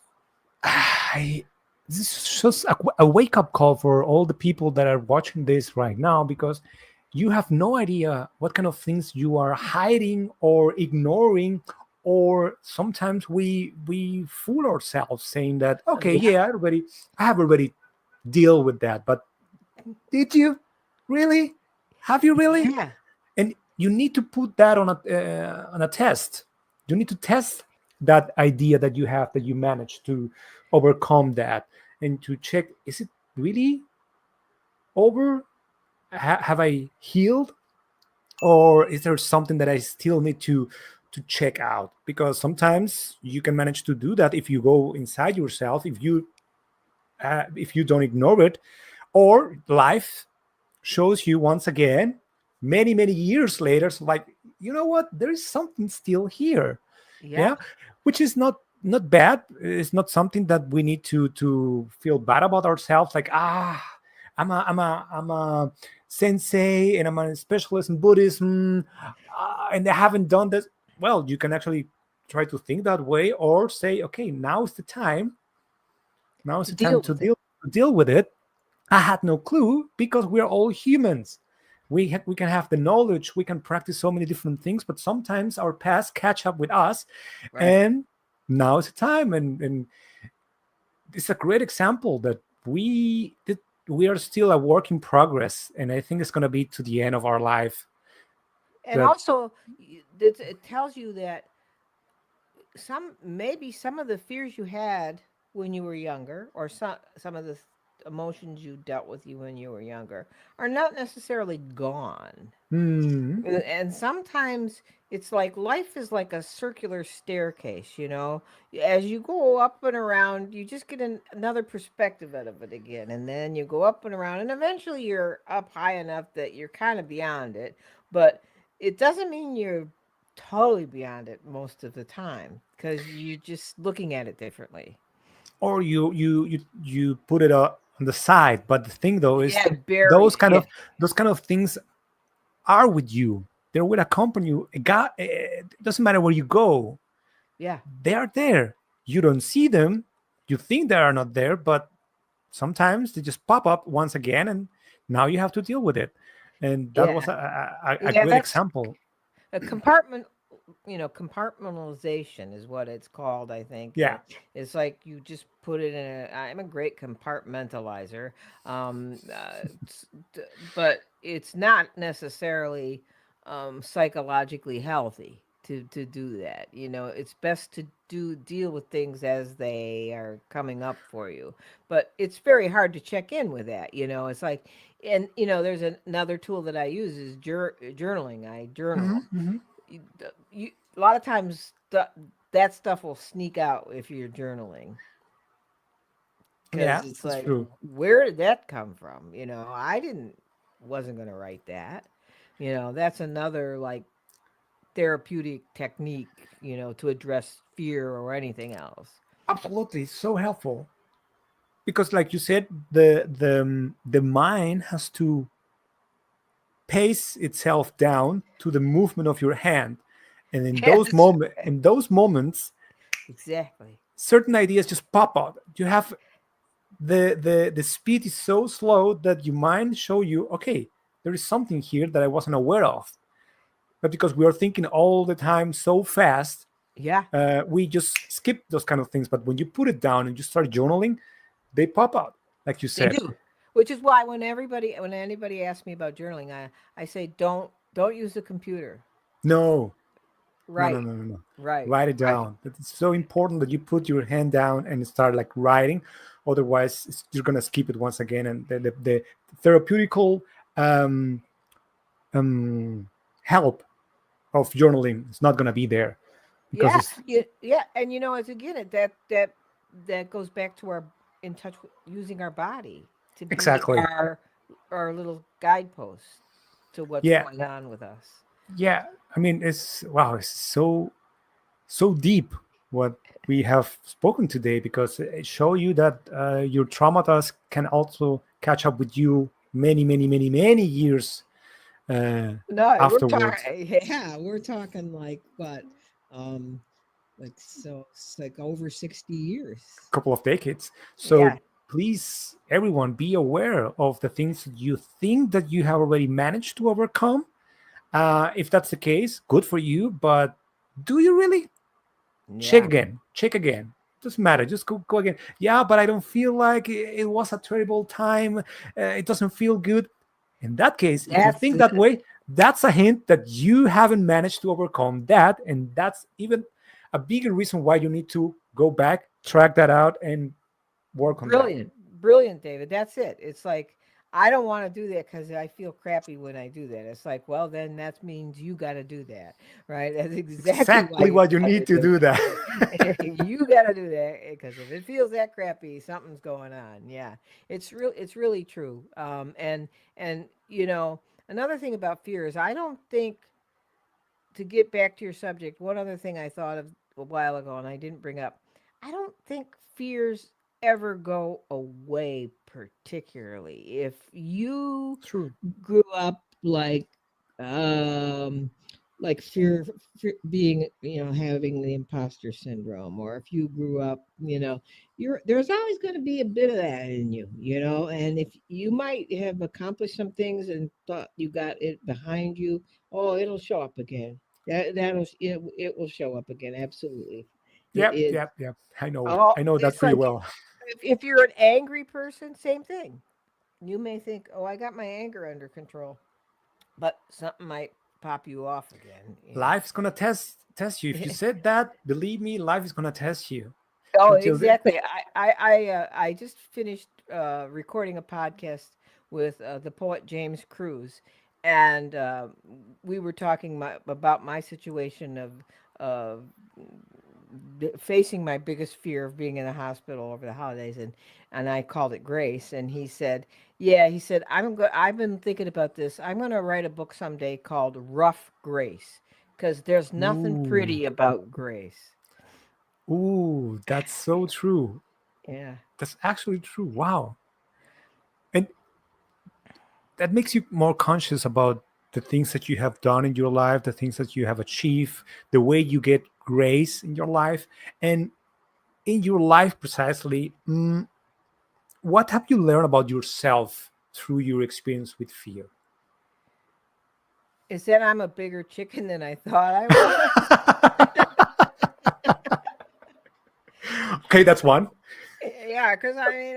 this is just a wake-up call for all the people that are watching this right now, because you have no idea what kind of things you are hiding or ignoring, or sometimes we fool ourselves saying that, okay, yeah, I have already deal with that. But did you really? Have you really? yeah, And you need to put that on a test. You need to test that idea that you have, that you managed to overcome that, and to check, is it really over? Have I healed, or is there something that I still need to check out? Because sometimes you can manage to do that if you go inside yourself, if you don't ignore it, or life shows you once again, many years later, so like, you know what, there is something still here. yeah, Yeah, which is not bad. It's not something that we need to feel bad about ourselves, like, I'm a sensei and I'm a specialist in Buddhism, and I haven't done this. Well, you can actually try to think that way, or say, okay, now is to the time deal to with it. deal with it. I had no clue, because we're all humans. We can have the knowledge, we can practice so many different things, but sometimes our past catch up with us, Right. and now is the time. And it's a great example that we are still a work in progress, and I think it's going to be to the end of our life. And That also, it tells you that maybe some of the fears you had when you were younger, or some of the emotions you dealt with you when you were younger, are not necessarily gone. hmm, And sometimes it's like life is like a circular staircase, you know. As you go up and around, you just get another perspective out of it again. And then you go up and around, and eventually you're up high enough that you're kind of beyond it. But it doesn't mean you're totally beyond it most of the time, because you're just looking at it differently. or you put it on the side. But the thing though is, Yeah, bury those it. kind Yeah, of those kind of things are with you. They will accompany you. It doesn't matter where you go. yeah, They are there. You don't see them. You think they are not there, but sometimes they just pop up once again, and now you have to deal with it. And that was yeah, a yeah. great That's example. a compartment. Compartmentalization is what it's called, I think. Yeah, It's like you just put it in I'm a great compartmentalizer. It's- but it's not necessarily psychologically healthy to do that. It's best to deal with things as they are coming up for you. But it's very hard to check in with that. It's like, and there's another tool that I use is journaling. I journal. hmm You a lot of times that stuff will sneak out if you're journaling, because yeah, it's that's like, true. where did that come from? I didn't wasn't going to write that. That's another like therapeutic technique, to address fear or anything else. Absolutely, so helpful, because, like you said, the mind has to pace itself down to the movement of your hand, and Yes, in those moments, exactly. certain ideas just pop up. You have the speed is so slow that your mind show you, okay, there is something here that I wasn't aware of. But because we are thinking all the time so fast, Yeah, we just skip those kind of things. But when you put it down and you start journaling, they pop out, like you they said. do. Which is why when anybody asks me about journaling, I say don't use the computer. No, Right, no. right, Write it right. down. It's so important that you put your hand down and start like writing. Otherwise, you're gonna skip it once again, and the therapeutical um, help of journaling is not gonna be there, because Yeah, it's yeah, and it's again that goes back to our in touch with using our body to be exactly. our little guidepost to what's Yeah, going on with us. yeah. I mean, it's wow. It's so deep what we have spoken today, because it show you that your traumas can also catch up with you many years No, we're afterwards. talking. Yeah, we're talking like what? It's like over 60 years. Couple of decades. So Yeah, please, everyone, be aware of the things that you think that you have already managed to overcome. If that's the case, good for you. But do you really? Check yeah. again. Check again. Doesn't matter. Just go again. Yeah, but I don't feel like it was a terrible time. It doesn't feel good. In that case, if you That's think that way, that's a hint that you haven't managed to overcome that, and that's even a bigger reason why you need to go back, track that out, and work on that. brilliant, brilliant, David. That's it. It's like I don't want to do that because I feel crappy when I do that. It's like, well, then that means you got to do that, right? That's exactly why Exactly you what you got to need to do do that. it. You got to do that because if it feels that crappy, something's going on. Yeah, it's really true. And another thing about fear is I don't think to get back to your subject. One other thing I thought of a while ago and I didn't bring up. I don't think fears ever go away particularly. If you True. Grew up like fear being, having the imposter syndrome, or if you grew up, there's always going to be a bit of that in you, and if you might have accomplished some things and thought you got it behind you, oh, it'll show up again. It will show up again. Absolutely. Yep, It yep, yep. I know it. oh, I know that it's pretty like well. if you're an angry person, same thing. You may think, "Oh, I got my anger under control," but something might pop you off again. Life's gonna test you. If you said that, believe me, life is gonna test you. Oh, Until the, exactly. I just finished recording a podcast with the poet James Cruz, and we were talking about my situation of facing my biggest fear of being in a hospital over the holidays, and I called it grace. And he said, "Yeah," he said, I've been thinking about this. I'm going to write a book someday called Rough Grace because there's nothing ooh, pretty about grace." ooh, that's so true. Yeah. That's actually true. Wow. And that makes you more conscious about the things that you have done in your life, the things that you have achieved, the way you get grace in your life. And in your life, precisely, what have you learned about yourself through your experience with fear? Is that I'm a bigger chicken than I thought I was? Okay, that's one. Yeah, because I mean,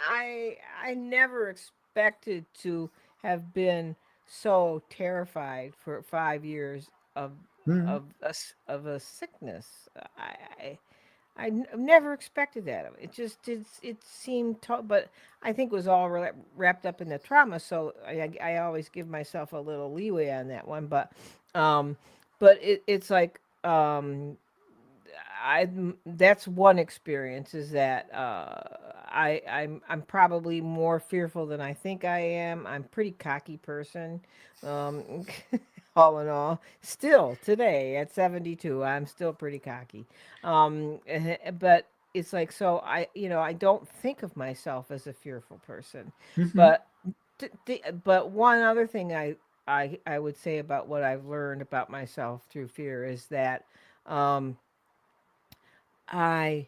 I never expected to have been so terrified for 5 years of Mhm. of a sickness. Never expected that. It just did. It seemed, but I think it was all wrapped up in the trauma. So I always give myself a little leeway on that one. Um, but it's like I that's one experience is that I'm probably more fearful than I think I am. I'm a pretty cocky person. Um, all in all, still today at 72, I'm still pretty cocky. But it's like so I don't think of myself as a fearful person. Mhm. But but one other thing I would say about what I've learned about myself through fear is that um I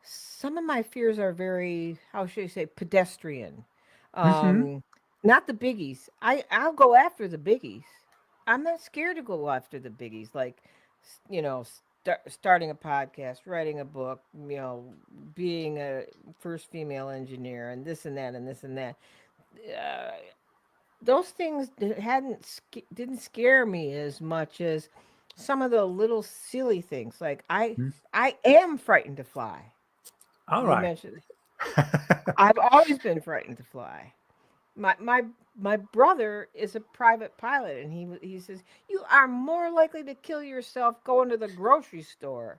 some of my fears are very, how should I say, pedestrian. Mhm. Um, Not the biggies. I'll go after the biggies. I'm not scared to go after the biggies, like starting a podcast, writing a book, being a first female engineer, and this and that and this and that. Uh, those things didn't scare me as much as some of the little silly things. Like Mm. I am frightened to fly. All You right. mentioned I've always been frightened to fly. My brother is a private pilot, and he says you are more likely to kill yourself going to the grocery store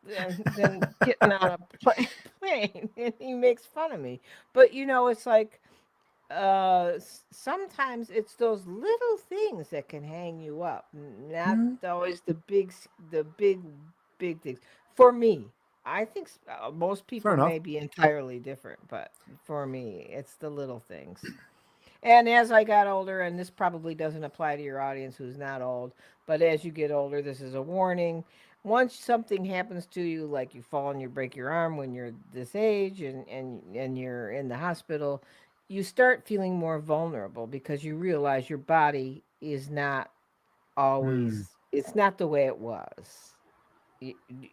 than getting on a plane. And he makes fun of me. But it's like sometimes it's those little things that can hang you up, not Mhm. always the big things. For me, I think most Fair people enough. may be entirely different, but for me it's the little things. And as I got older, and this probably doesn't apply to your audience who's not old, but as you get older, this is a warning. Once something happens to you, like you fall and you break your arm when you're this age and you're in the hospital, you start feeling more vulnerable because you realize your body is not Mm. always, it's not the way it was.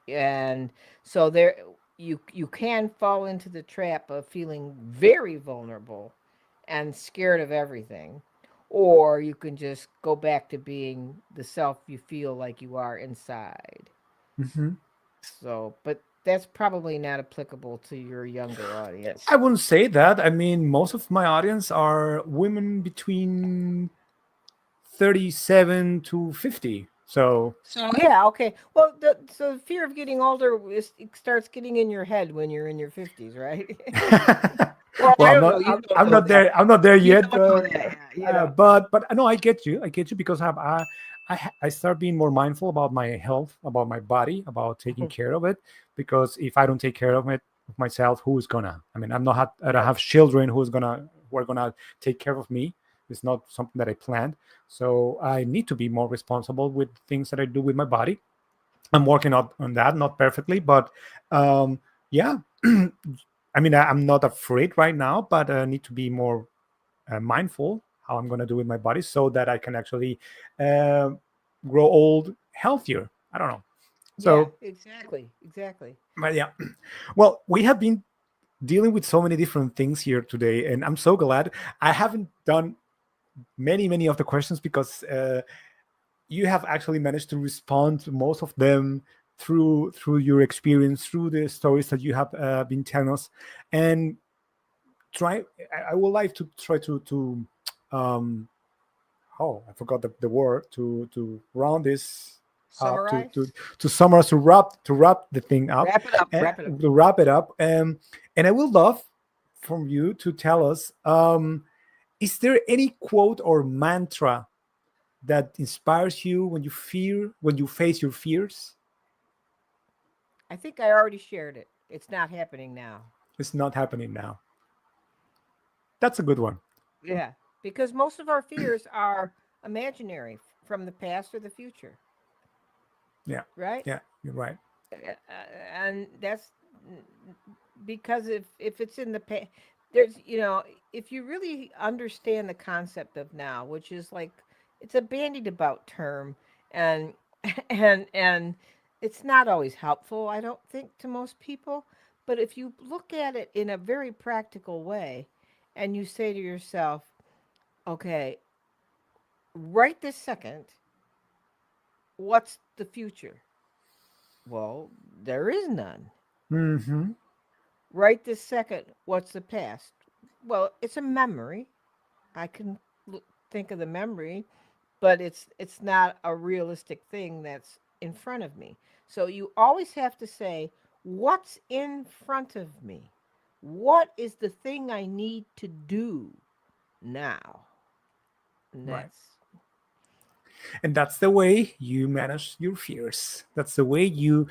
And so there, you can fall into the trap of feeling very vulnerable and scared of everything, or you can just go back to being the self you feel like you are inside. Mhm. So, but that's probably not applicable to your younger I audience. wouldn't say that. I mean, most of my audience are women between 37 to 50. So, So yeah, okay. Well, so the fear of getting older it starts getting in your head when you're in your 50s, right? Well, well, I I'm don't not. know. You don't I'm know not that. there. I'm not there You yet. don't know that. Yeah, But no, I get you. I get you because I start being more mindful about my health, about my body, about taking care of it. Because if I don't take care of it of myself, who is gonna? I mean, I don't Right. have children who are gonna take care of me. It's not something that I planned. So I need to be more responsible with things that I do with my body. I'm working on that, not perfectly, but um, yeah. I mean, I'm not afraid right now, but I need to be more mindful how I'm going to do with my body so that I can actually uh, grow old healthier. I don't know. Yeah, So, exactly. Exactly. but yeah. Well, we have been dealing with so many different things here today, and I'm so glad I haven't done many of the questions because you have actually managed to respond to most of them through your experience, through the stories that you have been telling us, and try. I would like to try to um, oh, I forgot the word to round this up Summarize. to summarize to wrap the thing up Wrap it up. and Wrap it up. to wrap it up. And I would love from you to tell us, is there any quote or mantra that inspires you when you face your fears? I think I already shared it. It's not happening now. It's not happening now. That's a good one. Yeah, because most of our fears are imaginary from the past or the future, Yeah, right? yeah, you're right. And that's because if it's in the past, there's if you really understand the concept of now, which is like it's a bandied about term, and and it's not always helpful, I don't think, to most people. But if you look at it in a very practical way, and you say to yourself, okay, right this second, what's the future? Well, there is none. Mm-hmm. Right this second, what's the past? Well, it's a memory. I can think of the memory, but it's not a realistic thing that's in front of me. So you always have to say, what's in front of me? What is the thing I need to do now? And Right. that's And that's the way you manage your fears. That's the way you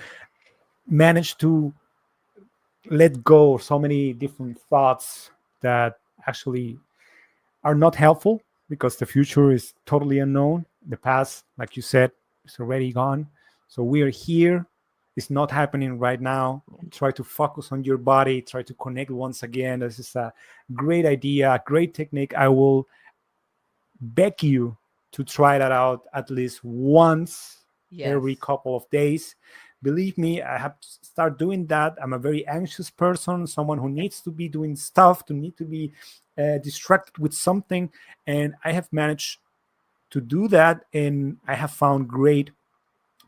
manage to let go of so many different thoughts that actually are not helpful because the future is totally unknown. The past, like you said, is already gone. So we are here. It's not happening right now. Try to focus on your body. Try to connect once again. This is a great idea, a great technique. I will beg you to try that out at least once every yes. couple of days. Believe me, I have to start doing that. I'm a very anxious person, someone who needs to be doing stuff, to need to be distracted with something, and I have managed to do that, and I have found great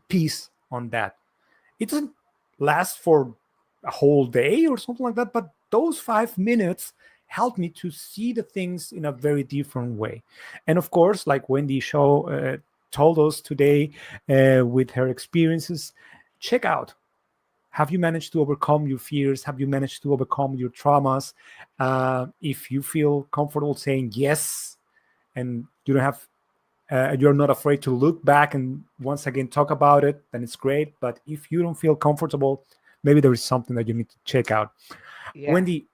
peace on that. It doesn't last for a whole day or something like that, but those 5 minutes helped me to see the things in a very different way. And of course, like Wendy told us today with her experiences, check out, have you managed to overcome your fears? Have you managed to overcome your traumas? If you feel comfortable saying yes, and you don't have you're not afraid to look back and once again talk about it, then it's great. But if you don't feel comfortable, maybe there is something that you need to check out. Yeah. Wendy,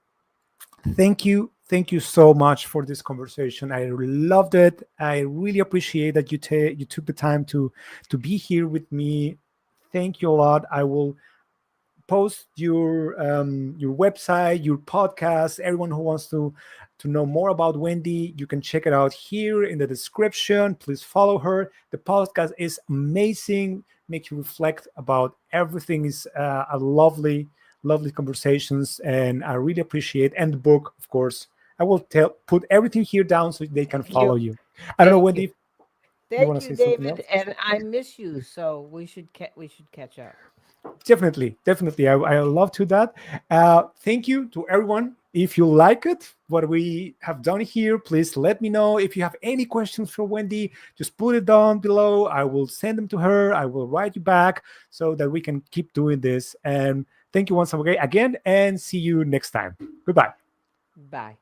thank you thank you so much for this conversation. I loved it. I really appreciate that you took the time to be here with me. Thank you a lot. I will post your website, your podcast. Everyone who wants to know more about Wendy, you can check it out here in the description. Please follow her. The podcast is amazing. Make you reflect about everything. Is a lovely conversations, and I really appreciate. And the book, of course, I will put everything here down so they can Thank you. follow you. I don't know, Thank you. Wendy. You Thank want to you, say something David. else? And I miss you, so we should catch up. Definitely. I love to that. Thank you to everyone. If you like it, what we have done here, please let me know. If you have any questions for Wendy, just put it down below. I will send them to her. I will write you back so that we can keep doing this. And thank you once again, and see you next time. Goodbye. Bye.